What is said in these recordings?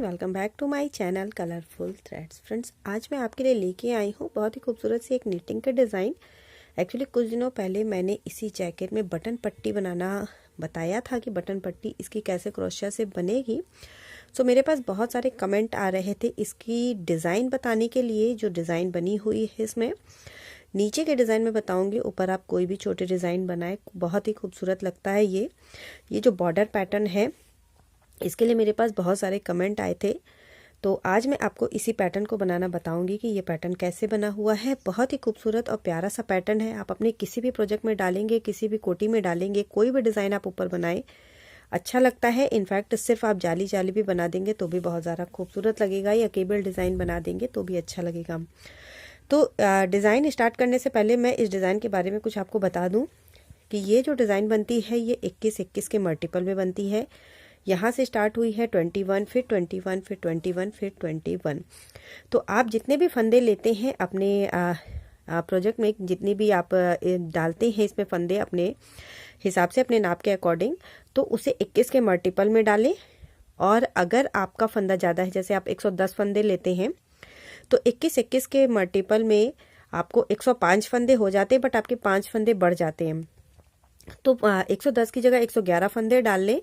Welcome back to my channel colourful threads. Friends, आज मैं आपके लिए लेके आई हूँ बहुत ही खूबसूरत सी एक निटिंग का डिज़ाइन। एक्चुअली कुछ दिनों पहले मैंने इसी जैकेट में बटन पट्टी बनाना बताया था कि बटन पट्टी इसकी कैसे क्रोशिया से बनेगी। सो मेरे पास बहुत सारे कमेंट आ रहे थे इसकी डिज़ाइन बताने के लिए। जो डिज़ाइन बनी हुई है इसमें नीचे के डिज़ाइन में बताऊंगी, ऊपर आप कोई भी छोटे डिज़ाइन बनाए, बहुत ही खूबसूरत लगता है। ये जो बॉर्डर पैटर्न है इसके लिए मेरे पास बहुत सारे कमेंट आए थे, तो आज मैं आपको इसी पैटर्न को बनाना बताऊंगी कि ये पैटर्न कैसे बना हुआ है। बहुत ही खूबसूरत और प्यारा सा पैटर्न है। आप अपने किसी भी प्रोजेक्ट में डालेंगे, किसी भी कोटी में डालेंगे, कोई भी डिज़ाइन आप ऊपर बनाएं अच्छा लगता है। इनफैक्ट सिर्फ आप जाली जाली भी बना देंगे तो भी बहुत ज़्यादा खूबसूरत लगेगा, या केबल डिज़ाइन बना देंगे तो भी अच्छा लगेगा। तो डिज़ाइन स्टार्ट करने से पहले मैं इस डिज़ाइन के बारे में कुछ आपको बता दूँ कि ये जो डिज़ाइन बनती है ये 21-21 के मल्टीपल में बनती है। यहाँ से स्टार्ट हुई है 21, फिर 21, फिर 21, फिर 21। तो आप जितने भी फंदे लेते हैं अपने प्रोजेक्ट में, जितनी भी आप डालते हैं इसमें फंदे अपने हिसाब से, अपने नाप के अकॉर्डिंग, तो उसे 21 के मल्टीपल में डालें। और अगर आपका फंदा ज़्यादा है, जैसे आप 110 फंदे लेते हैं, तो 21-21 के मल्टीपल में आपको 105 फंदे हो जाते हैं, बट आपके 5 फंदे बढ़ जाते हैं। तो 110 की जगह 111 फंदे डाल लें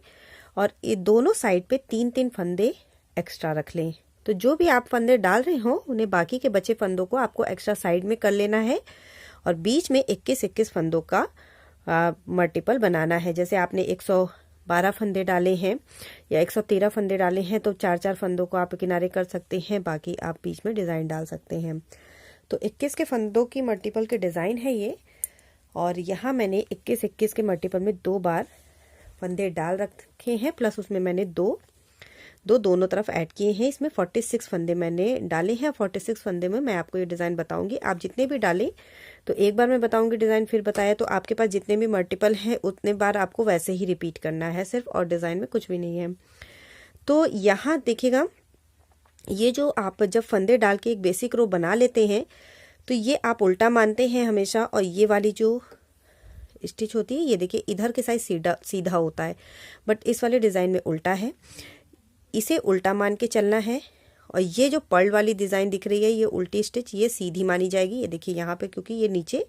और ये दोनों साइड पे 3-3 फंदे एक्स्ट्रा रख लें। तो जो भी आप फंदे डाल रहे हो उन्हें बाकी के बचे फंदों को आपको एक्स्ट्रा साइड में कर लेना है और बीच में 21-21 फंदों का मल्टीपल बनाना है। जैसे आपने 112 फंदे डाले हैं या 113 फंदे डाले हैं तो 4-4 फंदों को आप किनारे कर सकते हैं, बाकी आप बीच में डिज़ाइन डाल सकते हैं। तो 21 के फंदों की मल्टीपल के डिज़ाइन है ये। और यहाँ मैंने 21-21 के मल्टीपल में 2 बार फंदे डाल रखे हैं, प्लस उसमें मैंने दो दोनों तरफ ऐड किए हैं। इसमें 46 फंदे मैंने डाले हैं। 46 फंदे में मैं आपको ये डिज़ाइन बताऊंगी। आप जितने भी डालें, तो एक बार मैं बताऊंगी डिज़ाइन, फिर बताया तो आपके पास जितने भी मल्टीपल हैं उतने बार आपको वैसे ही रिपीट करना है सिर्फ, और डिज़ाइन में कुछ भी नहीं है। तो यहाँ देखिएगा, ये जो आप जब फंदे डाल के एक बेसिक रो बना लेते हैं तो ये आप उल्टा मानते हैं हमेशा, और ये वाली जो स्टिच होती है ये देखिए इधर के साइड सीधा होता है, बट इस वाले डिज़ाइन में उल्टा है। इसे उल्टा मान के चलना है। और ये जो पर्ल वाली डिज़ाइन दिख रही है ये उल्टी स्टिच, ये सीधी मानी जाएगी। ये देखिए यहाँ पे, क्योंकि ये नीचे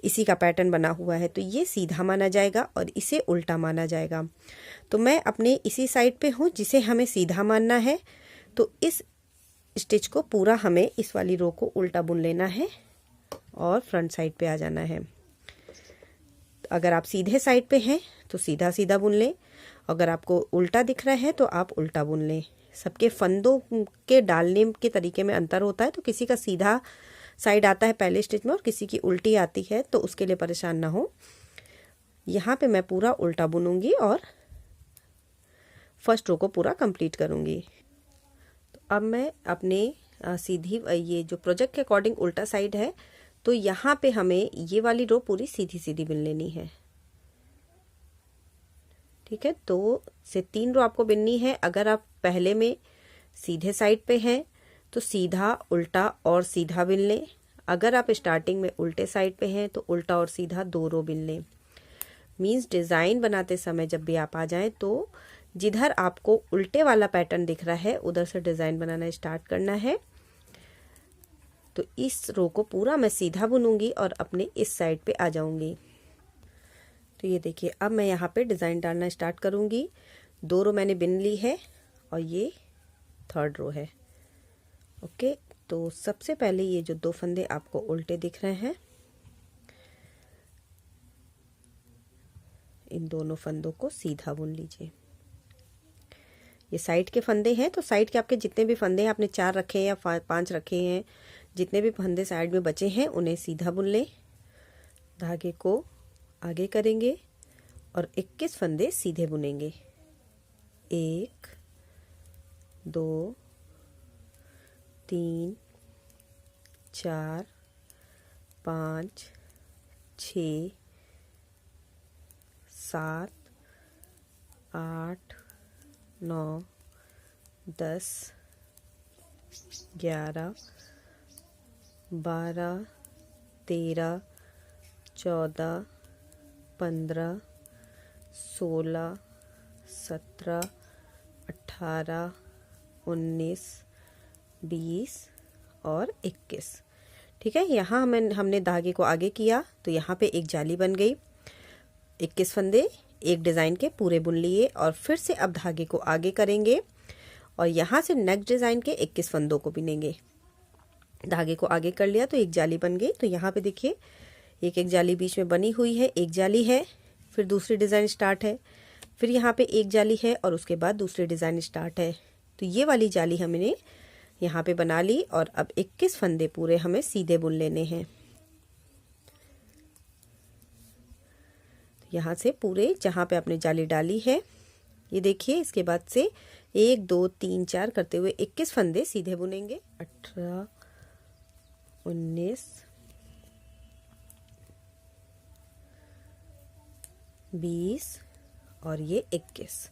इसी का पैटर्न बना हुआ है तो ये सीधा माना जाएगा और इसे उल्टा माना जाएगा। तो मैं अपने इसी साइड पे हूँ जिसे हमें सीधा मानना है, तो इस स्टिच को पूरा हमें इस वाली रो को उल्टा बुन लेना है और फ्रंट साइड पे आ जाना है। अगर आप सीधे साइड पे हैं तो सीधा सीधा बुन लें, अगर आपको उल्टा दिख रहा है तो आप उल्टा बुन लें। सबके फंदों के डालने के तरीके में अंतर होता है, तो किसी का सीधा साइड आता है पहले स्टिच में और किसी की उल्टी आती है, तो उसके लिए परेशान ना हो। यहाँ पे मैं पूरा उल्टा बुनूंगी और फर्स्ट रो को पूरा कंप्लीट करूंगी। तो अब मैं अपने सीधी, ये जो प्रोजेक्ट के अकॉर्डिंग उल्टा साइड है, तो यहाँ पे हमें ये वाली रो पूरी सीधी सीधी बिन लेनी है। ठीक है, 2 से 3 रो आपको बिननी है। अगर आप पहले में सीधे साइड पे हैं तो सीधा, उल्टा और सीधा बिन लें। अगर आप स्टार्टिंग में उल्टे साइड पे हैं तो उल्टा और सीधा 2 रो बिन लें। मीन्स डिज़ाइन बनाते समय जब भी आप आ जाएं तो जिधर आपको उल्टे वाला पैटर्न दिख रहा है उधर से डिज़ाइन बनाना स्टार्ट करना है। तो इस रो को पूरा मैं सीधा बुनूंगी और अपने इस साइड पे आ जाऊंगी। तो ये देखिए, अब मैं यहाँ पे डिज़ाइन डालना स्टार्ट करूंगी। 2 रो मैंने बिन ली है और ये 3rd रो है। ओके, तो सबसे पहले ये जो 2 फंदे आपको उल्टे दिख रहे हैं, इन दोनों फंदों को सीधा बुन लीजिए। ये साइड के फंदे हैं, तो साइड के आपके जितने भी फंदे हैं, आपने 4 रखे हैं या 5 रखे हैं, जितने भी फंदे साइड में बचे हैं उन्हें सीधा बुन लें। धागे को आगे करेंगे और 21 फंदे सीधे बुनेंगे। 1, 2, 3, 4, 5, 6, 7, 8, 9, 10, 11, 12, 13, 14, 15, 16, 17, 18, 19, 20 और 21। ठीक है, यहाँ हमने धागे को आगे किया तो यहाँ पे एक जाली बन गई। 21 फंदे एक डिज़ाइन के पूरे बुन लिए और फिर से अब धागे को आगे करेंगे और यहाँ से नेक्स्ट डिज़ाइन के 21 फंदों को बिनेंगे। धागे को आगे कर लिया तो एक जाली बन गई। तो यहाँ पे देखिए एक एक जाली बीच में बनी हुई है, एक जाली है, फिर दूसरी डिज़ाइन स्टार्ट है, फिर यहाँ पे एक जाली है और उसके बाद दूसरी डिज़ाइन स्टार्ट है। तो ये वाली जाली हमने यहाँ पे बना ली और अब 21 फंदे पूरे हमें सीधे बुन लेने हैं। यहाँ से पूरे जहाँ पे आपने जाली डाली है, ये देखिए, इसके बाद से 1 2 3 4 करते हुए 21 फंदे सीधे बुनेंगे। 18, 19, 20 और ये 21।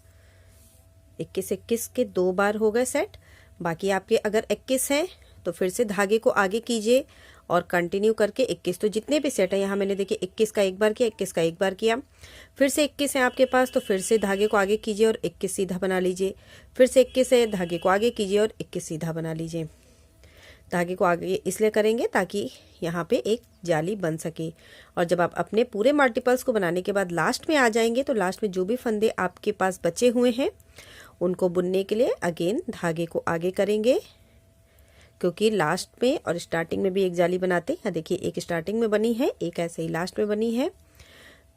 21 के 2 बार हो गए सेट। बाकी आपके अगर 21 हैं तो फिर से धागे को आगे कीजिए और कंटिन्यू करके 21, तो जितने भी सेट है यहाँ मैंने देखिए 21 का एक बार किया, 21 का एक बार किया, फिर से 21 है आपके पास तो फिर से धागे को आगे कीजिए और 21 सीधा बना लीजिए, फिर से 21 है, धागे को आगे कीजिए और 21 सीधा बना लीजिए। धागे को आगे इसलिए करेंगे ताकि यहाँ पे एक जाली बन सके। और जब आप अपने पूरे मल्टीपल्स को बनाने के बाद लास्ट में आ जाएंगे तो लास्ट में जो भी फंदे आपके पास बचे हुए हैं उनको बुनने के लिए अगेन धागे को आगे करेंगे, क्योंकि लास्ट में और स्टार्टिंग में भी एक जाली बनाते हैं। देखिए एक स्टार्टिंग में बनी है, एक ऐसे ही लास्ट में बनी है।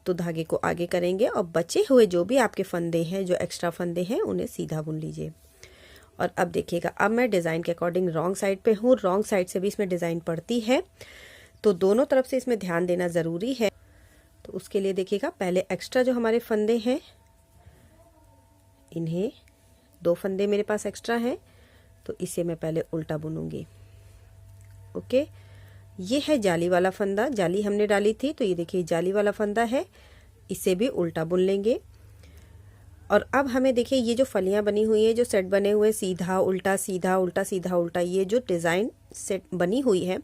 तो धागे को आगे करेंगे और बचे हुए जो भी आपके फंदे हैं, जो एक्स्ट्रा फंदे हैं, उन्हें सीधा बुन लीजिए। और अब देखिएगा, अब मैं डिज़ाइन के अकॉर्डिंग रॉन्ग साइड पे हूँ, रॉन्ग साइड से भी इसमें डिज़ाइन पड़ती है, तो दोनों तरफ से इसमें ध्यान देना ज़रूरी है। तो उसके लिए देखिएगा, पहले एक्स्ट्रा जो हमारे फंदे हैं, इन्हें 2 फंदे मेरे पास एक्स्ट्रा हैं तो इसे मैं पहले उल्टा बुनूंगी। ओके, ये है जाली वाला फंदा, जाली हमने डाली थी तो ये देखिए जाली वाला फंदा है, इसे भी उल्टा बुन लेंगे। और अब हमें देखिए ये जो फलियां बनी हुई है, जो सेट बने हुए सीधा उल्टा सीधा उल्टा सीधा उल्टा, ये जो डिज़ाइन सेट बनी हुई है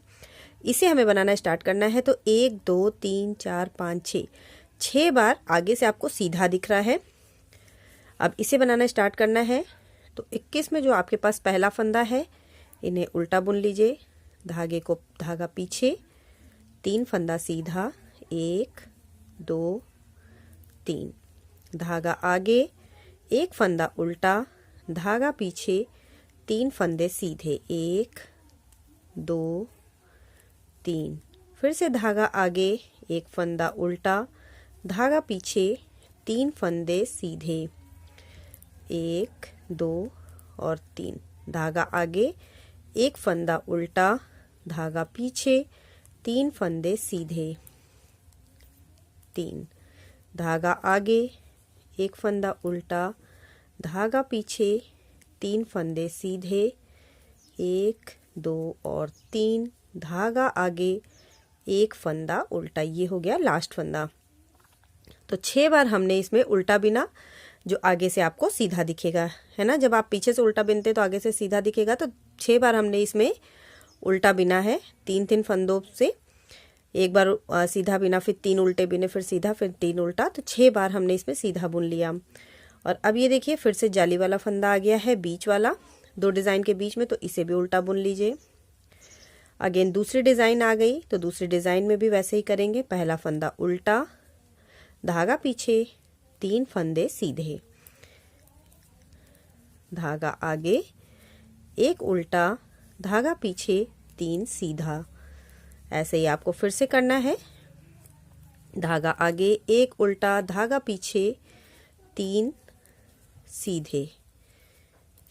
इसे हमें बनाना स्टार्ट करना है। तो 1 2 3 4 5 6 बार आगे से आपको सीधा दिख रहा है। अब इसे बनाना स्टार्ट करना है। तो 21 में जो आपके पास पहला फंदा है, इन्हें उल्टा बुन लीजिए, धागा पीछे, 3 फंदा सीधा, 1 2 3, धागा आगे, 1 फंदा उल्टा, धागा पीछे, 3 फंदे सीधे, 1 2 3, फिर से धागा आगे, 1 फंदा उल्टा, धागा पीछे, 3 फंदे सीधे, 1 2 और 3, धागा आगे, 1 फंदा उल्टा, धागा पीछे, 3 फंदे सीधे, 3, धागा आगे, 1 फंदा उल्टा, धागा पीछे, 3 फंदे सीधे, 1 2 और 3, धागा आगे, 1 फंदा उल्टा। ये हो गया लास्ट फंदा। तो 6 बार हमने इसमें उल्टा बिना, जो आगे से आपको सीधा दिखेगा, है ना, जब आप पीछे से उल्टा बिनते तो आगे से सीधा दिखेगा। तो 6 बार हमने इसमें उल्टा बिना है, 3 फंदों से, एक बार सीधा बिना, फिर 3 उल्टे बिने, फिर सीधा, फिर 3 उल्टा। तो 6 बार हमने इसमें सीधा बुन लिया। और अब ये देखिए फिर से जाली वाला फंदा आ गया है, बीच वाला, 2 डिज़ाइन के बीच में, तो इसे भी उल्टा बुन लीजिए। अगेन दूसरी डिज़ाइन आ गई, तो दूसरी डिज़ाइन में भी वैसे ही करेंगे। पहला फंदा उल्टा, धागा पीछे, 3 फंदे सीधे, धागा आगे, 1 उल्टा, धागा पीछे, 3 सीधा। ऐसे ही आपको फिर से करना है। धागा आगे, 1 उल्टा, धागा पीछे, 3 सीधे,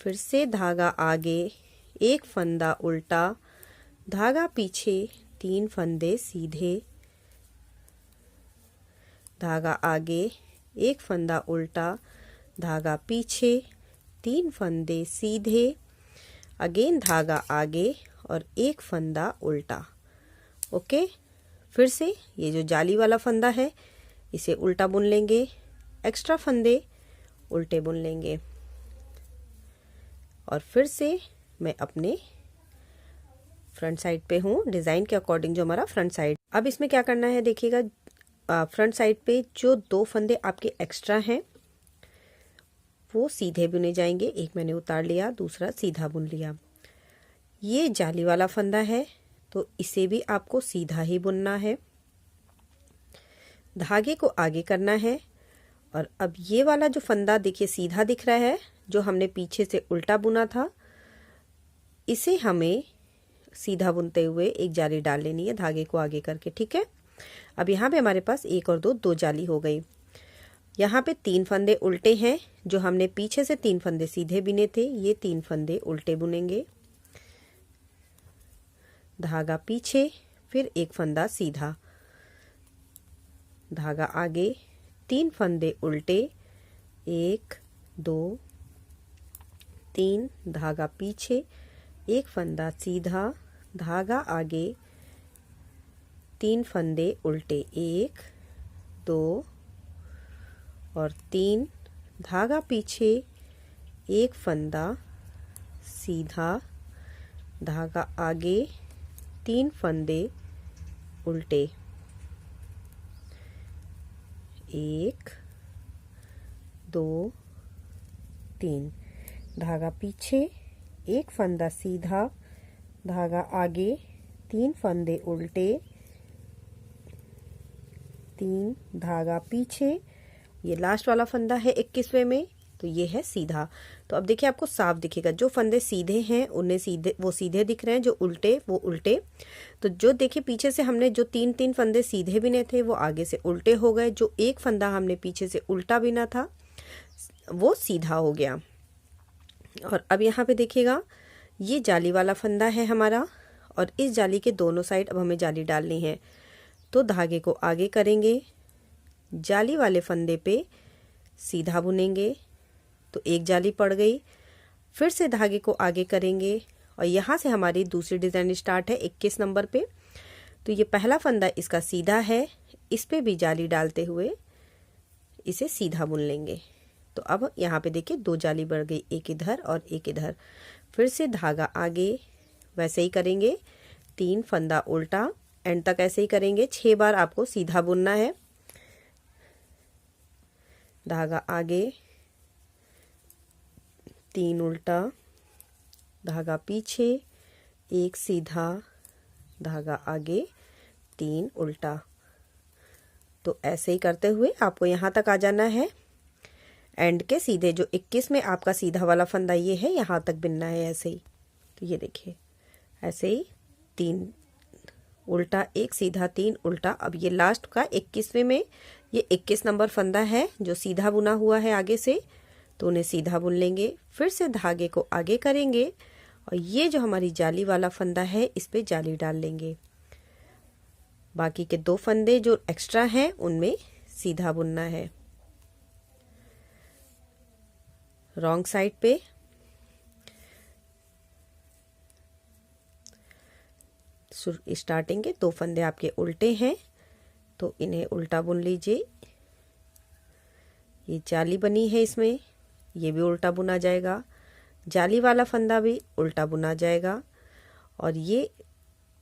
फिर से धागा आगे, 1 फंदा उल्टा, धागा पीछे, 3 फंदे सीधे, धागा आगे, 1 फंदा उल्टा, धागा पीछे, 3 फंदे सीधे, अगेन धागा आगे और 1 फंदा उल्टा। ओके, फिर से ये जो जाली वाला फंदा है इसे उल्टा बुन लेंगे, एक्स्ट्रा फंदे उल्टे बुन लेंगे। और फिर से मैं अपने फ्रंट साइड पे हूँ, डिज़ाइन के अकॉर्डिंग जो हमारा फ्रंट साइड। अब इसमें क्या करना है देखिएगा, फ्रंट साइड पे जो 2 फंदे आपके एक्स्ट्रा हैं वो सीधे बुने जाएंगे। एक मैंने उतार लिया, दूसरा सीधा बुन लिया। ये जाली वाला फंदा है तो इसे भी आपको सीधा ही बुनना है, धागे को आगे करना है। और अब ये वाला जो फंदा देखिए सीधा दिख रहा है, जो हमने पीछे से उल्टा बुना था, इसे हमें सीधा बुनते हुए एक जाली डाल लेनी है धागे को आगे करके। ठीक है, अब यहाँ पे हमारे पास एक और दो जाली हो गई। यहाँ पे 3 फंदे उल्टे हैं, जो हमने पीछे से 3 फंदे सीधे बुने थे, ये 3 फंदे उल्टे बुनेंगे। धागा पीछे, फिर एक फंदा सीधा, धागा आगे, 3 फंदे उल्टे, 1 2 3, धागा पीछे, एक फंदा सीधा, धागा आगे, 3 फंदे उल्टे, 1 2 और 3, धागा पीछे, एक फंदा सीधा, धागा आगे, 3 फंदे उल्टे, 1 2 3, धागा पीछे, एक फंदा सीधा, धागा आगे, 3 फंदे उल्टे, 3, धागा पीछे। ये लास्ट वाला फंदा है 21वें में, तो ये है सीधा। तो अब देखिए आपको साफ दिखेगा, जो फंदे सीधे हैं उन्हें सीधे दिख रहे हैं, जो उल्टे वो उल्टे। तो जो देखिए पीछे से हमने जो 3 फंदे सीधे बिने थे वो आगे से उल्टे हो गए, जो एक फंदा हमने पीछे से उल्टा बिना था वो सीधा हो गया। और अब यहाँ पे देखिएगा ये जाली वाला फंदा है हमारा, और इस जाली के दोनों साइड अब हमें जाली डालनी है। तो धागे को आगे करेंगे, जाली वाले फंदे पे सीधा बुनेंगे, तो एक जाली पड़ गई। फिर से धागे को आगे करेंगे और यहाँ से हमारी दूसरी डिज़ाइन स्टार्ट है 21 नंबर पे। तो ये पहला फंदा इसका सीधा है, इस पे भी जाली डालते हुए इसे सीधा बुन लेंगे। तो अब यहाँ पे देखिए 2 जाली बढ़ गई, एक इधर और एक इधर। फिर से धागा आगे, वैसे ही करेंगे, 3 फंदा उल्टा, एंड तक ऐसे ही करेंगे। 6 बार आपको सीधा बुनना है। धागा आगे, 3 उल्टा, धागा पीछे, 1 सीधा, धागा आगे, 3 उल्टा। तो ऐसे ही करते हुए आपको यहाँ तक आ जाना है। एंड के सीधे जो 21 में आपका सीधा वाला फंदा ये है, यहाँ तक बिनना है ऐसे ही। तो ये देखिए ऐसे ही 3 उल्टा, 1 सीधा, 3 उल्टा। अब ये लास्ट का 21वें में ये 21 नंबर फंदा है जो सीधा बुना हुआ है आगे से, तो उन्हें सीधा बुन लेंगे। फिर से धागे को आगे करेंगे और ये जो हमारी जाली वाला फंदा है इस पे जाली डाल लेंगे। बाकी के 2 फंदे जो एक्स्ट्रा हैं उनमें सीधा बुनना है। रॉन्ग साइड पे स्टार्टिंग के 2 फंदे आपके उल्टे हैं, तो इन्हें उल्टा बुन लीजिए। ये जाली बनी है, इसमें ये भी उल्टा बुना जाएगा, जाली वाला फंदा भी उल्टा बुना जाएगा। और ये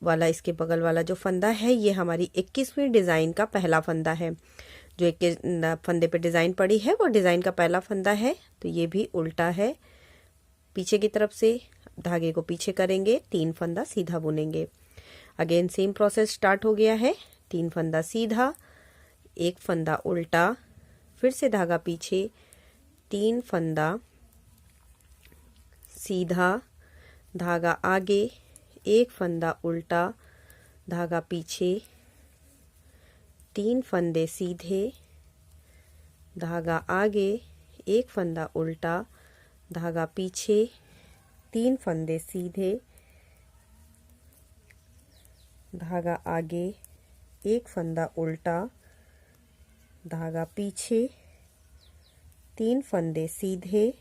वाला इसके बगल वाला जो फंदा है ये हमारी 21वीं डिज़ाइन का पहला फंदा है। जो 21 फंदे पे डिज़ाइन पड़ी है वो डिज़ाइन का पहला फंदा है, तो ये भी उल्टा है। पीछे की तरफ से धागे को पीछे करेंगे, 3 फंदा सीधा बुनेंगे। अगेन सेम प्रोसेस स्टार्ट हो गया है। 3 फंदा सीधा, 1 फंदा उल्टा, फिर से धागा पीछे, 3 फंदा सीधा, धागा आगे, 1 फंदा उल्टा, धागा पीछे, 3 फंदे सीधे, धागा आगे, 1 फंदा उल्टा, धागा पीछे, 3 फंदे सीधे, धागा आगे, 1 फंदा उल्टा, धागा पीछे, 3 फंदे सीधे,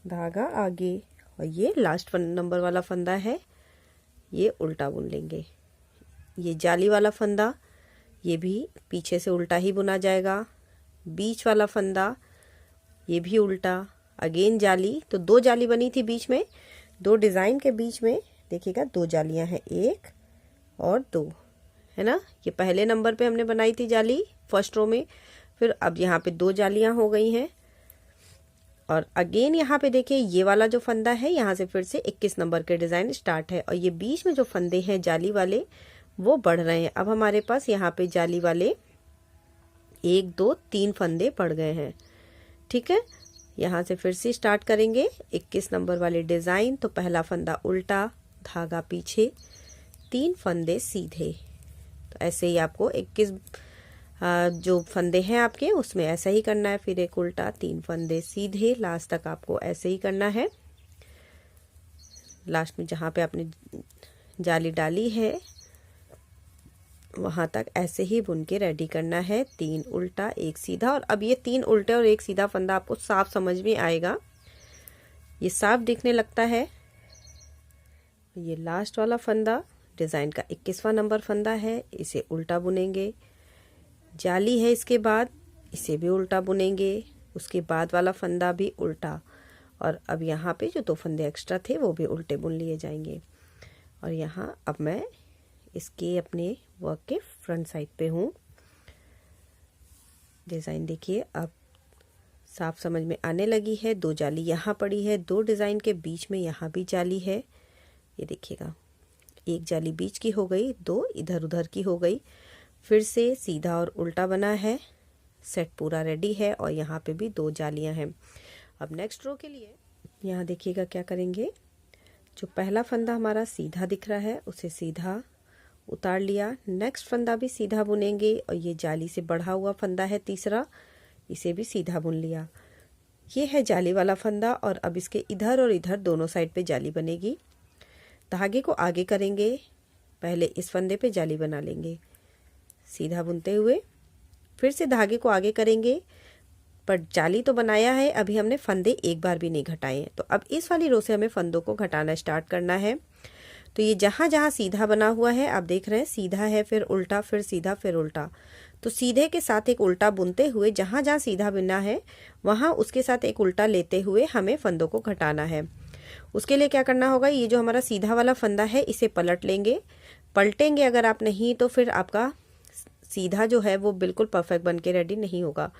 धागा आगे, और ये लास्ट नंबर वाला फंदा है ये उल्टा बुन लेंगे। ये जाली वाला फंदा ये भी पीछे से उल्टा ही बुना जाएगा। बीच वाला फंदा ये भी उल्टा, अगेन जाली, तो 2 जाली बनी थी बीच में, 2 डिज़ाइन के बीच में देखिएगा 2 जालियां हैं, 1 और 2 है ना। ये पहले नंबर पे हमने बनाई थी जाली फर्स्ट रो में, फिर अब यहाँ पे 2 जालियाँ हो गई हैं। और अगेन यहाँ पे देखिए ये वाला जो फंदा है यहाँ से फिर से 21 नंबर के डिज़ाइन स्टार्ट है और ये बीच में जो फंदे हैं जाली वाले वो बढ़ रहे हैं। अब हमारे पास यहाँ पे जाली वाले 1 2 3 फंदे पड़ गए हैं। ठीक है, यहाँ से फिर से स्टार्ट करेंगे 21 नंबर वाले डिज़ाइन। तो पहला फंदा उल्टा, धागा पीछे, 3 फंदे सीधे। तो ऐसे ही आपको 21 जो फंदे हैं आपके उसमें ऐसा ही करना है। फिर एक उल्टा, 3 फंदे सीधे, लास्ट तक आपको ऐसे ही करना है। लास्ट में जहाँ पे आपने जाली डाली है वहाँ तक ऐसे ही बुन के रेडी करना है। 3 उल्टा 1 सीधा। और अब ये 3 उल्टे और 1 सीधा फंदा आपको साफ समझ में आएगा, ये साफ दिखने लगता है। ये लास्ट वाला फंदा डिज़ाइन का 21वां नंबर फंदा है, इसे उल्टा बुनेंगे। जाली है इसके बाद, इसे भी उल्टा बुनेंगे। उसके बाद वाला फंदा भी उल्टा। और अब यहाँ पे जो 2 फंदे एक्स्ट्रा थे वो भी उल्टे बुन लिए जाएंगे। और यहाँ अब मैं इसके अपने वर्क के फ्रंट साइड पे हूँ। डिज़ाइन देखिए अब साफ समझ में आने लगी है। 2 जाली यहाँ पड़ी है, 2 डिज़ाइन के बीच में यहाँ भी जाली है। ये देखिएगा, 1 जाली बीच की हो गई, 2 इधर उधर की हो गई। फिर से सीधा और उल्टा बना है। सेट पूरा रेडी है और यहाँ पे भी 2 जालियाँ हैं। अब नेक्स्ट रो के लिए यहाँ देखिएगा क्या करेंगे। जो पहला फंदा हमारा सीधा दिख रहा है उसे सीधा उतार लिया। नेक्स्ट फंदा भी सीधा बुनेंगे और ये जाली से बढ़ा हुआ फंदा है तीसरा, इसे भी सीधा बुन लिया। ये है जाली वाला फंदा और अब इसके इधर और इधर दोनों साइड पे जाली बनेगी। धागे को आगे करेंगे, पहले इस फंदे पे जाली बना लेंगे सीधा बुनते हुए, फिर से धागे को आगे करेंगे। पर जाली तो बनाया है, अभी हमने फंदे एक बार भी नहीं घटाए हैं। तो अब इस वाली रो से हमें फंदों को घटाना स्टार्ट करना है। तो ये जहाँ जहाँ सीधा बना हुआ है आप देख रहे हैं, सीधा है फिर उल्टा फिर सीधा फिर उल्टा। तो सीधे के साथ एक उल्टा बुनते हुए जहाँ जहाँ सीधा बुना है वहाँ उसके साथ एक उल्टा लेते हुए हमें फंदों को घटाना है। उसके लिए क्या करना होगा, ये जो हमारा सीधा वाला फंदा है इसे पलट लेंगे। पलटेंगे अगर आप नहीं तो फिर आपका सीधा जो है वो बिल्कुल परफेक्ट बन के रेडी नहीं होगा।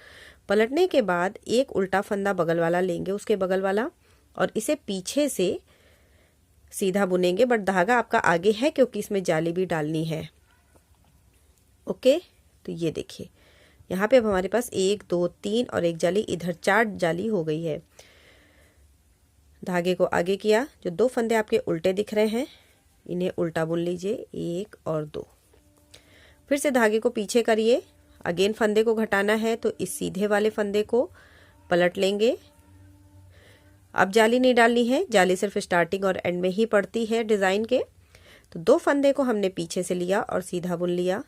पलटने के बाद एक उल्टा फंदा बगल वाला लेंगे, उसके बगल वाला, और इसे पीछे से सीधा बुनेंगे। बट धागा आपका आगे है क्योंकि इसमें जाली भी डालनी है। ओके, तो ये देखिए यहाँ पे अब हमारे पास 1 2 3 और 1 जाली, इधर 4 जाली हो गई है। धागे को आगे किया, जो 2 फंदे आपके उल्टे दिख रहे हैं इन्हें उल्टा बुन लीजिए, 1 और 2। फिर से धागे को पीछे करिए, अगेन फंदे को घटाना है तो इस सीधे वाले फंदे को पलट लेंगे। अब जाली नहीं डालनी है, जाली सिर्फ स्टार्टिंग और एंड में ही पड़ती है डिज़ाइन के। तो 2 फंदे को हमने पीछे से लिया और सीधा बुन लिया।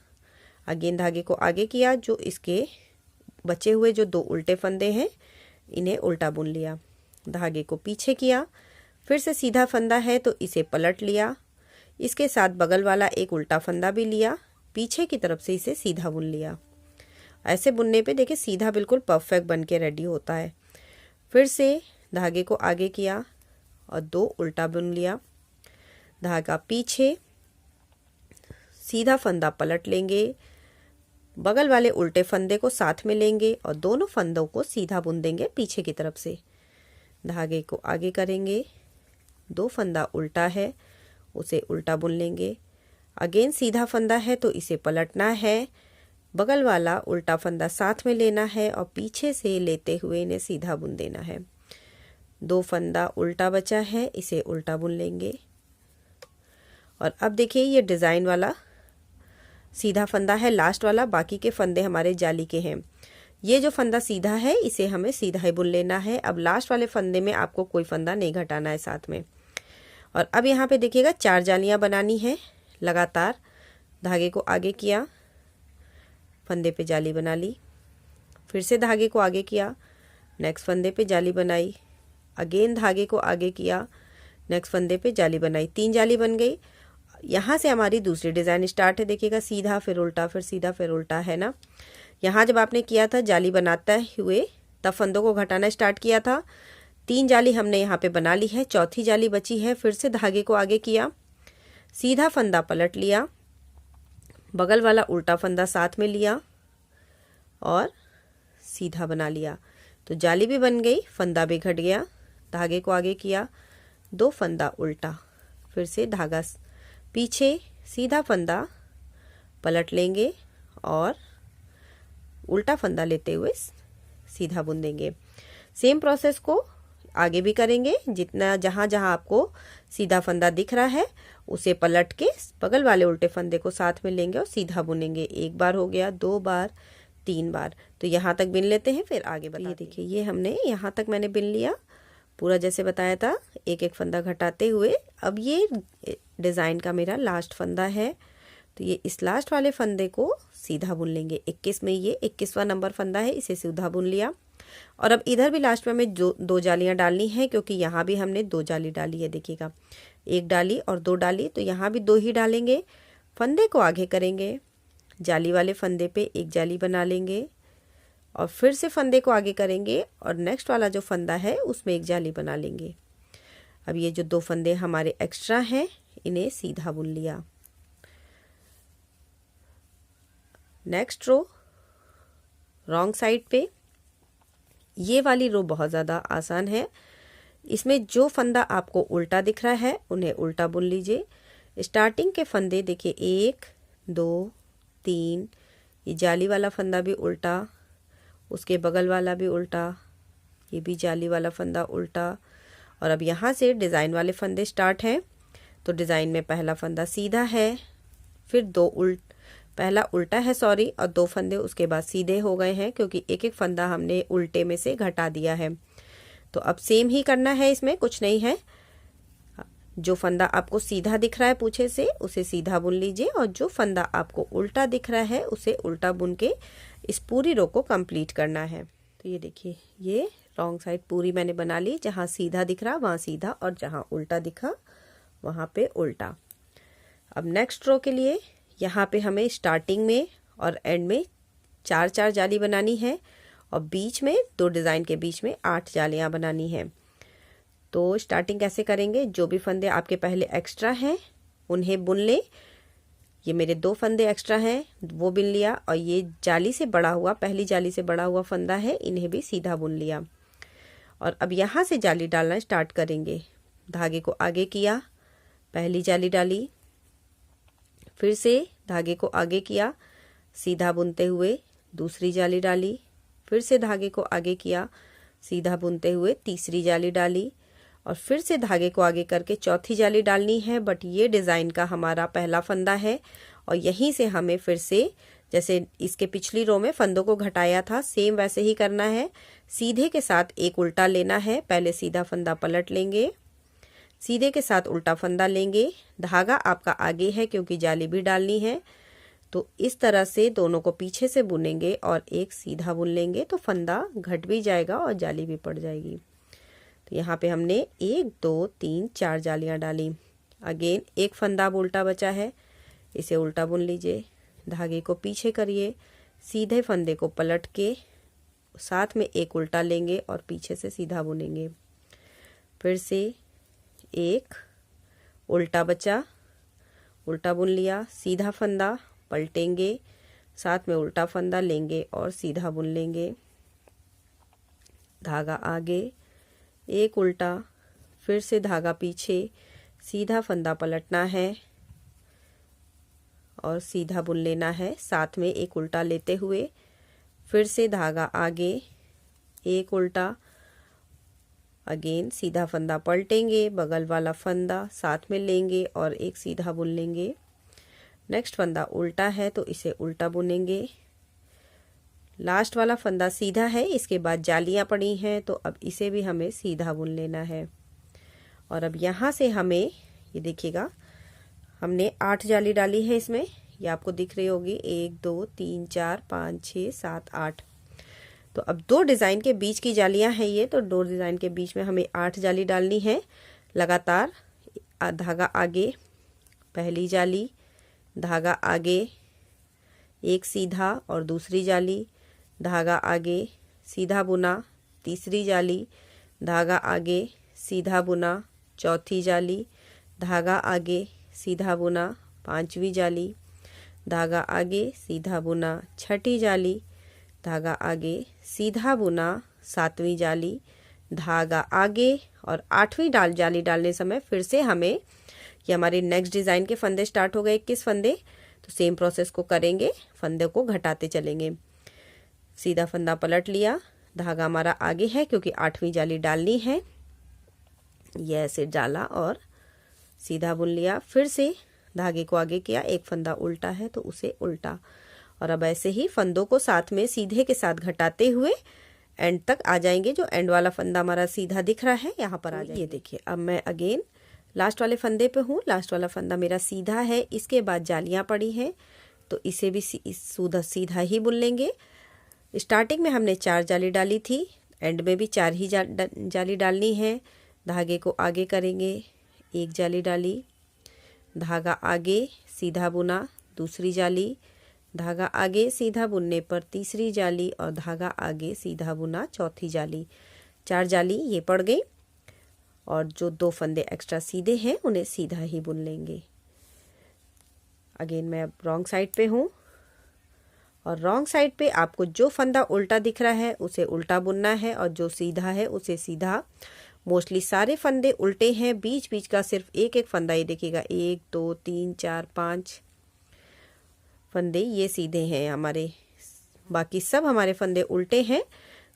अगेन धागे को आगे किया, जो इसके बचे हुए जो 2 उल्टे फंदे हैं इन्हें उल्टा बुन लिया। धागे को पीछे किया, फिर से सीधा फंदा है तो इसे पलट लिया। इसके साथ बगल वाला एक उल्टा फंदा भी लिया, पीछे की तरफ से इसे सीधा बुन लिया। ऐसे बुनने पे देखिए सीधा बिल्कुल परफेक्ट बन के रेडी होता है। फिर से धागे को आगे किया और 2 उल्टा बुन लिया। धागा पीछे, सीधा फंदा पलट लेंगे, बगल वाले उल्टे फंदे को साथ में लेंगे और दोनों फंदों को सीधा बुन देंगे पीछे की तरफ से। धागे को आगे करेंगे, 2 फंदा उल्टा है उसे उल्टा बुन लेंगे। अगेन सीधा फंदा है तो इसे पलटना है, बगल वाला उल्टा फंदा साथ में लेना है और पीछे से लेते हुए इन्हें सीधा बुन देना है। 2 फंदा उल्टा बचा है, इसे उल्टा बुन लेंगे। और अब देखिए ये डिज़ाइन वाला सीधा फंदा है लास्ट वाला, बाकी के फंदे हमारे जाली के हैं। ये जो फंदा सीधा है इसे हमें सीधा ही बुन लेना है। अब लास्ट वाले फंदे में आपको कोई फंदा नहीं घटाना है साथ में। और अब यहाँ पे देखिएगा 4 जालियाँ बनानी है लगातार। धागे को आगे किया, फंदे पे जाली बना ली, फिर से धागे को आगे किया, नेक्स्ट फंदे पे जाली बनाई, अगेन धागे को आगे किया, नेक्स्ट फंदे पे जाली बनाई, 3 जाली बन गई। यहाँ से हमारी दूसरी डिज़ाइन स्टार्ट है। देखिएगा सीधा फिर उल्टा फिर सीधा फिर उल्टा है ना। यहाँ जब आपने किया था जाली बनाते हुए तब फंदों को घटाना स्टार्ट किया था। 3 जाली हमने यहाँ पे बना ली है, चौथी जाली बची है। फिर से धागे को आगे किया, सीधा फंदा पलट लिया, बगल वाला उल्टा फंदा साथ में लिया और सीधा बना लिया। तो जाली भी बन गई, फंदा भी घट गया। धागे को आगे किया, 2 फंदा उल्टा, फिर से धागा पीछे, सीधा फंदा पलट लेंगे और उल्टा फंदा लेते हुए सीधा बुन देंगे। सेम प्रोसेस को आगे भी करेंगे। जितना जहाँ जहाँ आपको सीधा फंदा दिख रहा है उसे पलट के बगल वाले उल्टे फंदे को साथ में लेंगे और सीधा बुनेंगे। 1 बार हो गया, 2 बार, 3 बार। तो यहाँ तक बिन लेते हैं, फिर आगे बताते हैं। ये देखिए, ये हमने यहाँ तक मैंने बिन लिया पूरा जैसे बताया था, एक एक फंदा घटाते हुए। अब ये डिज़ाइन का मेरा लास्ट फंदा है, तो ये इस लास्ट वाले फंदे को सीधा बुन लेंगे। 21 में ये 21वां नंबर फंदा है, इसे सीधा बुन लिया। और अब इधर भी लास्ट में हमें 2 जालियां डालनी है, क्योंकि यहाँ भी हमने 2 जाली डाली है। देखिएगा, 1 डाली और 2 डाली, तो यहाँ भी 2 ही डालेंगे। फंदे को आगे करेंगे, जाली वाले फंदे पे 1 जाली बना लेंगे और फिर से फंदे को आगे करेंगे और नेक्स्ट वाला जो फंदा है उसमें 1 जाली बना लेंगे। अब ये जो 2 फंदे हमारे एक्स्ट्रा हैं इन्हें सीधा बुन लिया। नेक्स्ट रो रॉन्ग साइड पे, ये वाली रो बहुत ज़्यादा आसान है। इसमें जो फंदा आपको उल्टा दिख रहा है उन्हें उल्टा बुन लीजिए। स्टार्टिंग के फंदे देखिए, 1 2 3, ये जाली वाला फंदा भी उल्टा, उसके बगल वाला भी उल्टा, ये भी जाली वाला फंदा उल्टा। और अब यहाँ से डिज़ाइन वाले फंदे स्टार्ट हैं। तो डिज़ाइन में पहला फंदा सीधा है, फिर पहला उल्टा है और 2 फंदे उसके बाद सीधे हो गए हैं, क्योंकि एक एक फंदा हमने उल्टे में से घटा दिया है। तो अब सेम ही करना है, इसमें कुछ नहीं है। जो फंदा आपको सीधा दिख रहा है पूछे से उसे सीधा बुन लीजिए और जो फंदा आपको उल्टा दिख रहा है उसे उल्टा बुन के इस पूरी रो को कंप्लीट करना है। तो ये देखिए, ये रॉन्ग साइड पूरी मैंने बना ली। जहाँ सीधा दिख रहा वहाँ सीधा और जहाँ उल्टा दिखा वहाँ पे उल्टा। अब नेक्स्ट रो के लिए यहाँ पे हमें स्टार्टिंग में और एंड में 4 जाली बनानी है और बीच में 2 डिज़ाइन के बीच में 8 जालियाँ बनानी है। तो स्टार्टिंग कैसे करेंगे, जो भी फंदे आपके पहले एक्स्ट्रा हैं उन्हें बुन लें। ये मेरे 2 फंदे एक्स्ट्रा हैं वो बुन लिया, और ये जाली से बड़ा हुआ, पहली जाली से बड़ा हुआ फंदा है, इन्हें भी सीधा बुन लिया। और अब यहाँ से जाली डालना स्टार्ट करेंगे। धागे को आगे किया, पहली जाली डाली, फिर से धागे को आगे किया, सीधा बुनते हुए दूसरी जाली डाली, फिर से धागे को आगे किया, सीधा बुनते हुए तीसरी जाली डाली, और फिर से धागे को आगे करके चौथी जाली डालनी है। बट ये डिज़ाइन का हमारा पहला फंदा है और यहीं से हमें फिर से जैसे इसके पिछली रो में फंदों को घटाया था, सेम वैसे ही करना है। सीधे के साथ 1 उल्टा लेना है, पहले सीधा फंदा पलट लेंगे, सीधे के साथ उल्टा फंदा लेंगे। धागा आपका आगे है क्योंकि जाली भी डालनी है। तो इस तरह से दोनों को पीछे से बुनेंगे और एक सीधा बुन लेंगे, तो फंदा घट भी जाएगा और जाली भी पड़ जाएगी। तो यहाँ पे हमने 1 2 3 4 जालियाँ डाली। अगेन एक फंदा अब उल्टा बचा है, इसे उल्टा बुन लीजिए। धागे को पीछे करिए, सीधे फंदे को पलट के साथ में 1 उल्टा लेंगे और पीछे से सीधा बुनेंगे। फिर से 1 उल्टा बचा, उल्टा बुन लिया, सीधा फंदा पलटेंगे, साथ में उल्टा फंदा लेंगे और सीधा बुन लेंगे। धागा आगे, 1 उल्टा, फिर से धागा पीछे, सीधा फंदा पलटना है और सीधा बुन लेना है, साथ में 1 उल्टा लेते हुए। फिर से धागा आगे, 1 उल्टा, अगेन सीधा फंदा पलटेंगे, बगल वाला फंदा साथ में लेंगे और 1 सीधा बुन लेंगे। नेक्स्ट फंदा उल्टा है तो इसे उल्टा बुनेंगे। लास्ट वाला फंदा सीधा है, इसके बाद जालियां पड़ी हैं तो अब इसे भी हमें सीधा बुन लेना है। और अब यहाँ से हमें ये देखिएगा, हमने 8 जाली डाली है इसमें, ये आपको दिख रही होगी, 1 2 3 4 5 6 7 8। तो अब 2 डिज़ाइन के बीच की जालियां हैं ये, तो 2 डिज़ाइन के बीच में हमें 8 जाली डालनी है लगातार। धागा आगे, पहली जाली, धागा आगे, 1 सीधा और दूसरी जाली, धागा आगे, सीधा बुना, तीसरी जाली, धागा आगे, सीधा बुना, चौथी जाली, धागा आगे, सीधा बुना, 5वीं जाली, धागा आगे, सीधा बुना, छठी जाली, धागा आगे, सीधा बुना, 7वीं जाली, धागा आगे और 8वीं जाली डालने समय फिर से हमें, ये हमारे नेक्स्ट डिज़ाइन के फंदे स्टार्ट हो गए 21 फंदे, तो सेम प्रोसेस को करेंगे, फंदे को घटाते चलेंगे। सीधा फंदा पलट लिया, धागा हमारा आगे है क्योंकि 8वीं जाली डालनी है, ये ऐसे डाला और सीधा बुन लिया, फिर से धागे को आगे किया, एक फंदा उल्टा है तो उसे उल्टा, और अब ऐसे ही फंदों को साथ में सीधे के साथ घटाते हुए एंड तक आ जाएंगे। जो एंड वाला फंदा हमारा सीधा दिख रहा है यहाँ पर आ जाएंगे। ये देखिए, अब मैं अगेन लास्ट वाले फंदे पे हूँ, लास्ट वाला फंदा मेरा सीधा है, इसके बाद जालियाँ पड़ी हैं तो इसे भी सीधा ही बुन लेंगे। स्टार्टिंग में हमने 4 जाली डाली थी, एंड में भी 4 ही जाली डालनी है। धागे को आगे करेंगे, 1 जाली डाली, धागा आगे, सीधा बुना, दूसरी जाली, धागा आगे सीधा बुनने पर तीसरी जाली और धागा आगे सीधा बुना, चौथी जाली। 4 जाली ये पड़ गई, और जो 2 फंदे एक्स्ट्रा सीधे हैं उन्हें सीधा ही बुन लेंगे। अगेन मैं अब रॉन्ग साइड पे हूँ, और रॉन्ग साइड पे आपको जो फंदा उल्टा दिख रहा है उसे उल्टा बुनना है, और जो सीधा है उसे सीधा। मोस्टली सारे फंदे उल्टे हैं, बीच बीच का सिर्फ एक एक फंदा, ये देखिएगा 1 2 3 4 5 फंदे ये सीधे हैं हमारे, बाकी सब हमारे फंदे उल्टे हैं।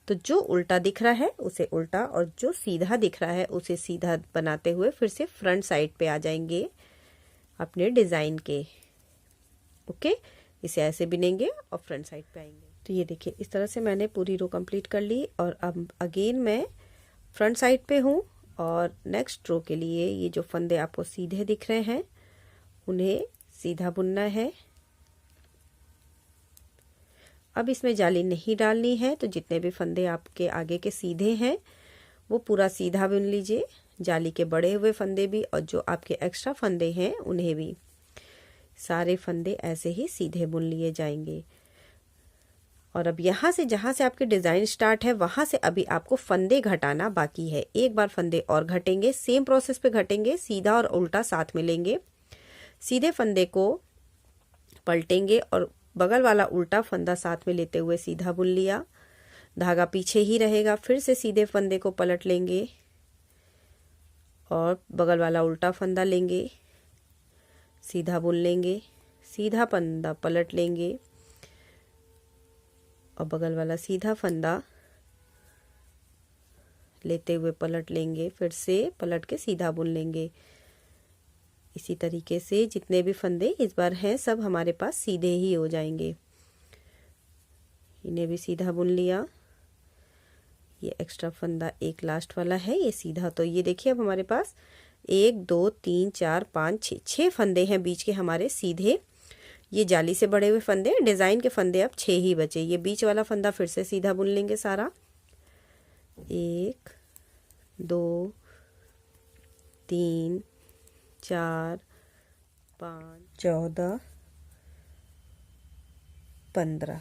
तो जो उल्टा दिख रहा है उसे उल्टा, और जो सीधा दिख रहा है उसे सीधा बनाते हुए फिर से फ्रंट साइड पे आ जाएंगे अपने डिज़ाइन के। ओके, इसे ऐसे बिनेंगे और फ्रंट साइड पे आएंगे। तो ये देखिए, इस तरह से मैंने पूरी रो कंप्लीट कर ली, और अब अगेन मैं फ्रंट साइड पे हूँ, और नेक्स्ट रो के लिए ये जो फंदे आपको सीधे दिख रहे हैं उन्हें सीधा बुनना है। अब इसमें जाली नहीं डालनी है, तो जितने भी फंदे आपके आगे के सीधे हैं वो पूरा सीधा बुन लीजिए, जाली के बड़े हुए फंदे भी, और जो आपके एक्स्ट्रा फंदे हैं उन्हें भी, सारे फंदे ऐसे ही सीधे बुन लिए जाएंगे। और अब यहाँ से जहाँ से आपके डिज़ाइन स्टार्ट है वहाँ से अभी आपको फंदे घटाना बाकी है। एक बार फंदे और घटेंगे, सेम प्रोसेस पे घटेंगे, सीधा और उल्टा साथ में लेंगे, सीधे फंदे को पलटेंगे और बगल वाला उल्टा फंदा साथ में लेते हुए सीधा बुन लिया, धागा पीछे ही रहेगा, फिर से सीधे फंदे को पलट लेंगे और बगल वाला उल्टा फंदा लेंगे, सीधा बुन लेंगे, सीधा फंदा पलट लेंगे और बगल वाला सीधा फंदा लेते हुए पलट लेंगे, फिर से पलट के सीधा बुन लेंगे। इसी तरीके से जितने भी फंदे इस बार हैं सब हमारे पास सीधे ही हो जाएंगे। इन्हें भी सीधा बुन लिया, ये एक्स्ट्रा फंदा एक लास्ट वाला है ये सीधा। तो ये देखिए अब हमारे पास 1 2 3 4 5 6 फंदे हैं बीच के हमारे सीधे। ये जाली से बड़े हुए फंदे, डिज़ाइन के फंदे अब 6 ही बचे। ये बीच वाला फंदा फिर से सीधा बुन लेंगे सारा, 1 2 3 4 5 14 15,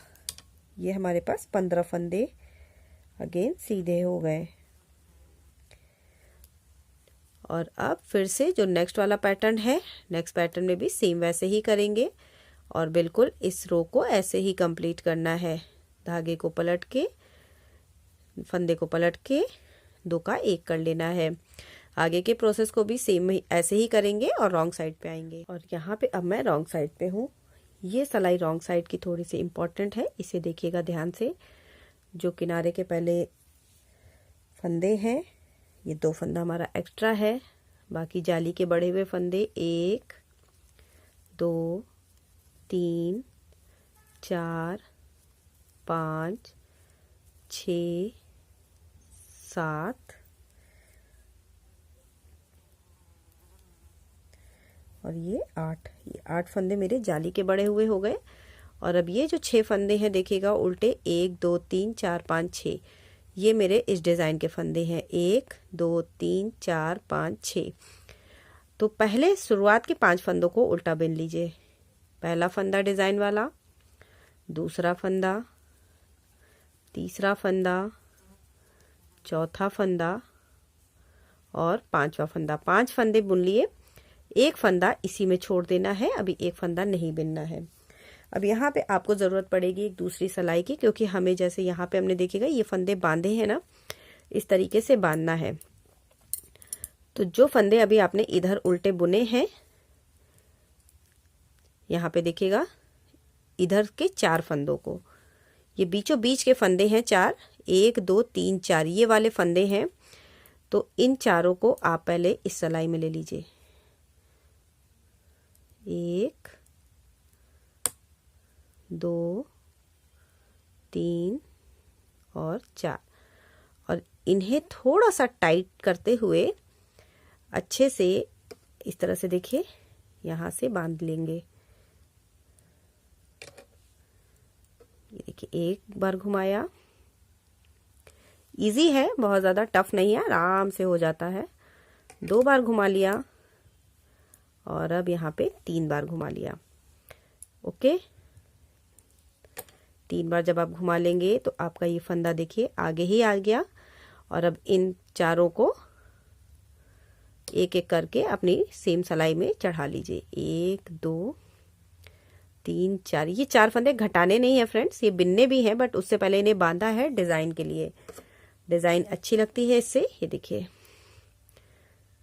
ये हमारे पास 15 फंदे अगेन सीधे हो गए। और अब फिर से जो नेक्स्ट वाला पैटर्न है, नेक्स्ट पैटर्न में भी सेम वैसे ही करेंगे और बिल्कुल इस रो को ऐसे ही कंप्लीट करना है। धागे को पलट के, फंदे को पलट के 2 का 1 कर लेना है। आगे के प्रोसेस को भी सेम ऐसे ही करेंगे और रॉन्ग साइड पे आएंगे। और यहाँ पे अब मैं रॉन्ग साइड पे हूँ। ये सलाई रॉन्ग साइड की थोड़ी सी इम्पोर्टेंट है, इसे देखिएगा ध्यान से। जो किनारे के पहले फंदे हैं, ये 2 फंदा हमारा एक्स्ट्रा है, बाकी जाली के बड़े हुए फंदे 1 2 3 4 5 6 7 और ये 8, ये 8 फंदे मेरे जाली के बड़े हुए हो गए। और अब ये जो 6 फंदे हैं देखिएगा उल्टे, 1 2 3 4 5 6, ये मेरे इस डिज़ाइन के फंदे हैं, 1 2 3 4 5 6। तो पहले शुरुआत के 5 फंदों को उल्टा बिन लीजिए। पहला फंदा डिज़ाइन वाला, दूसरा फंदा, तीसरा फंदा, चौथा फंदा और 5वां फंदा। 5 फंदे बुन लिए, एक फंदा इसी में छोड़ देना है, अभी एक फंदा नहीं बिनना है। अब यहाँ पे आपको ज़रूरत पड़ेगी एक दूसरी सिलाई की, क्योंकि हमें जैसे यहाँ पे हमने देखिएगा ये फंदे बांधे हैं ना, इस तरीके से बांधना है। तो जो फंदे अभी आपने इधर उल्टे बुने हैं, यहाँ पे देखिएगा इधर के 4 फंदों को, ये बीचों बीच के फंदे हैं 4, 1 2 3 4 ये वाले फंदे हैं। तो इन चारों को आप पहले इस सिलाई में ले लीजिए, 1 2 3 और 4, और इन्हें थोड़ा सा टाइट करते हुए अच्छे से इस तरह से देखिए यहाँ से बांध लेंगे। ये देखिए एक बार घुमाया, इजी है, बहुत ज़्यादा टफ नहीं है, आराम से हो जाता है। 2 बार घुमा लिया और अब यहाँ पे 3 बार घुमा लिया। ओके, 3 बार जब आप घुमा लेंगे तो आपका ये फंदा देखिए आगे ही आ गया। और अब इन चारों को एक एक करके अपनी सेम सिलाई में चढ़ा लीजिए, 1 2 3 4। ये 4 फंदे घटाने नहीं है फ्रेंड्स, ये बिनने भी हैं, बट उससे पहले इन्हें बांधा है डिज़ाइन के लिए। डिज़ाइन अच्छी लगती है इससे, ये देखिए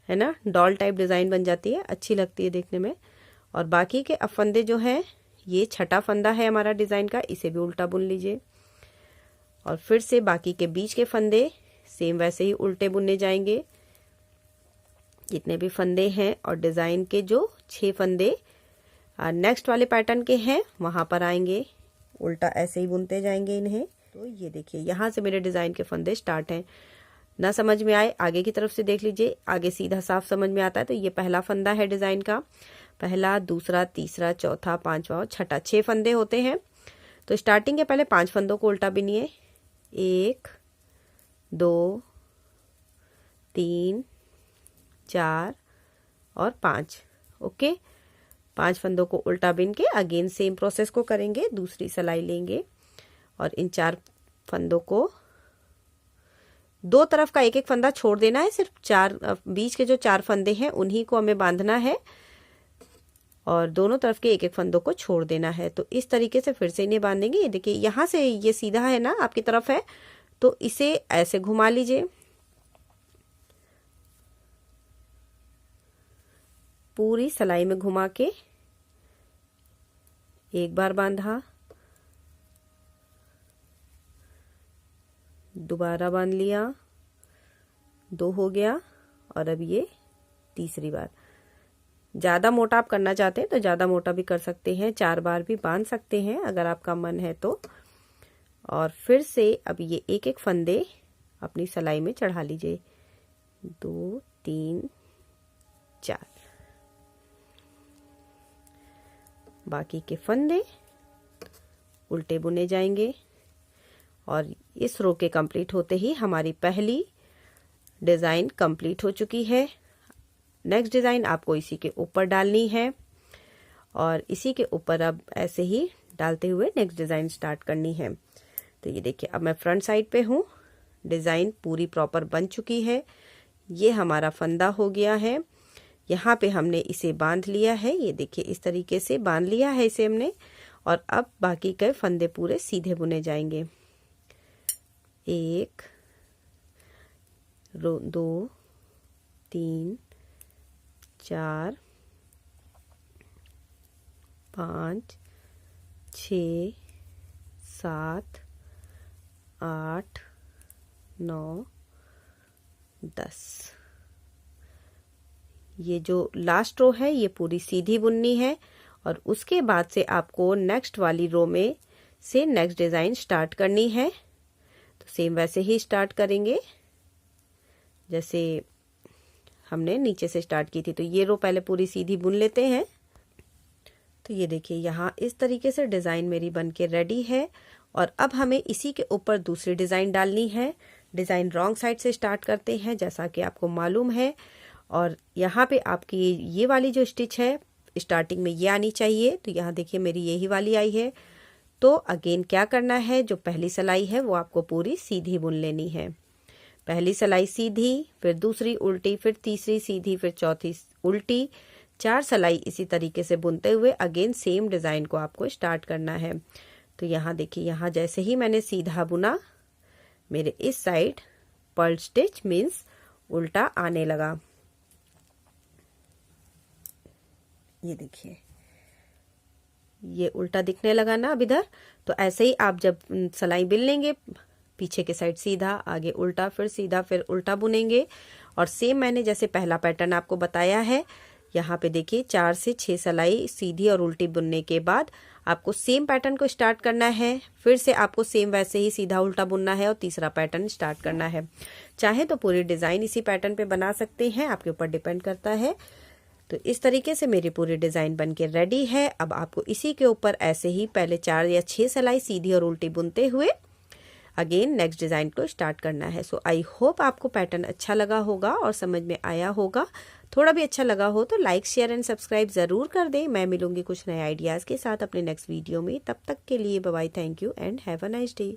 है ना, डॉल टाइप डिज़ाइन बन जाती है, अच्छी लगती है देखने में। और बाकी के अब फंदे जो हैं, ये छठा फंदा है हमारा डिज़ाइन का, इसे भी उल्टा बुन लीजिए। और फिर से बाकी के बीच के फंदे सेम वैसे ही उल्टे बुनने जाएंगे, जितने भी फंदे हैं। और डिज़ाइन के जो 6 फंदे नेक्स्ट वाले पैटर्न के हैं वहाँ पर आएंगे, उल्टा ऐसे ही बुनते जाएंगे इन्हें। तो ये देखिए यहाँ से मेरे डिज़ाइन के फंदे स्टार्ट हैं। ना समझ में आए आगे की तरफ से देख लीजिए, आगे सीधा साफ समझ में आता है। तो ये पहला फंदा है डिज़ाइन का, पहला, दूसरा, तीसरा, चौथा, 5वां और छठा, 6 फंदे होते हैं। तो स्टार्टिंग के पहले 5 फंदों को उल्टा बिनिए, 1 2 3 4 और 5। ओके, 5 फंदों को उल्टा बिन के अगेन सेम प्रोसेस को करेंगे, दूसरी सिलाई लेंगे और इन 4 फंदों को दो तरफ का एक एक फंदा छोड़ देना है, सिर्फ 4 बीच के जो 4 फंदे हैं उन्हीं को हमें बांधना है और दोनों तरफ के एक एक फंदों को छोड़ देना है। तो इस तरीके से फिर से इन्हें बांधेंगे। ये देखिए यहाँ से ये सीधा है ना, आपकी तरफ है, तो इसे ऐसे घुमा लीजिए, पूरी सिलाई में घुमा के एक बार बांधा, दोबारा बांध लिया, 2 हो गया और अब ये तीसरी बार। ज़्यादा मोटा आप करना चाहते हैं तो ज़्यादा मोटा भी कर सकते हैं, 4 बार भी बांध सकते हैं अगर आपका मन है तो। और फिर से अब ये एक एक फंदे अपनी सिलाई में चढ़ा लीजिए, 2 3 4। बाकी के फंदे उल्टे बुने जाएंगे और इस रो के कंप्लीट होते ही हमारी पहली डिज़ाइन कंप्लीट हो चुकी है। नेक्स्ट डिज़ाइन आपको इसी के ऊपर डालनी है और इसी के ऊपर अब ऐसे ही डालते हुए नेक्स्ट डिज़ाइन स्टार्ट करनी है। तो ये देखिए अब मैं फ्रंट साइड पे हूँ, डिज़ाइन पूरी प्रॉपर बन चुकी है। ये हमारा फंदा हो गया है, यहाँ पे हमने इसे बांध लिया है, ये देखिए इस तरीके से बांध लिया है इसे हमने। और अब बाकी के फंदे पूरे सीधे बुने जाएंगे, 1 2 3 4 5 6 7 8 9 10। ये जो लास्ट रो है ये पूरी सीधी बुननी है और उसके बाद से आपको नेक्स्ट वाली रो में से नेक्स्ट डिज़ाइन स्टार्ट करनी है। तो सेम वैसे ही स्टार्ट करेंगे जैसे हमने नीचे से स्टार्ट की थी। तो ये रो पहले पूरी सीधी बुन लेते हैं। तो ये देखिए यहाँ इस तरीके से डिज़ाइन मेरी बन के रेडी है और अब हमें इसी के ऊपर दूसरी डिज़ाइन डालनी है। डिज़ाइन रॉन्ग साइड से स्टार्ट करते हैं जैसा कि आपको मालूम है। और यहाँ पे आपकी ये वाली जो स्टिच है स्टार्टिंग में ये आनी चाहिए, तो यहाँ देखिए मेरी यही वाली आई है। तो अगेन क्या करना है, जो पहली सिलाई है वो आपको पूरी सीधी बुन लेनी है। पहली सिलाई सीधी, फिर दूसरी उल्टी, फिर तीसरी सीधी, फिर चौथी उल्टी, 4 सिलाई इसी तरीके से बुनते हुए अगेन सेम डिज़ाइन को आपको स्टार्ट करना है। तो यहाँ देखिए, यहाँ जैसे ही मैंने सीधा बुना, मेरे इस साइड पर्ल स्टिच मीन्स उल्टा आने लगा। ये देखिए, ये उल्टा दिखने लगा ना अब इधर। तो ऐसे ही आप जब सिलाई बिन लेंगे, पीछे के साइड सीधा, आगे उल्टा, फिर सीधा, फिर उल्टा बुनेंगे। और सेम मैंने जैसे पहला पैटर्न आपको बताया है, यहाँ पे देखिए 4 से 6 सिलाई सीधी और उल्टी बुनने के बाद आपको सेम पैटर्न को स्टार्ट करना है। फिर से आपको सेम वैसे ही सीधा उल्टा बुनना है और तीसरा पैटर्न स्टार्ट करना है। चाहे तो पूरी डिज़ाइन इसी पैटर्न पे बना सकते हैं, आपके ऊपर डिपेंड करता है। तो इस तरीके से मेरी पूरी डिज़ाइन बनके रेडी है। अब आपको इसी के ऊपर ऐसे ही पहले 4 या 6 सिलाई सीधी और उल्टी बुनते हुए अगेन नेक्स्ट डिज़ाइन को स्टार्ट करना है। सो आई होप आपको पैटर्न अच्छा लगा होगा और समझ में आया होगा। थोड़ा भी अच्छा लगा हो तो लाइक, शेयर एंड सब्सक्राइब ज़रूर कर दें। मैं मिलूंगी कुछ नए आइडियाज़ के साथ अपने नेक्स्ट वीडियो में। तब तक के लिए bye bye, thank you and have a nice day.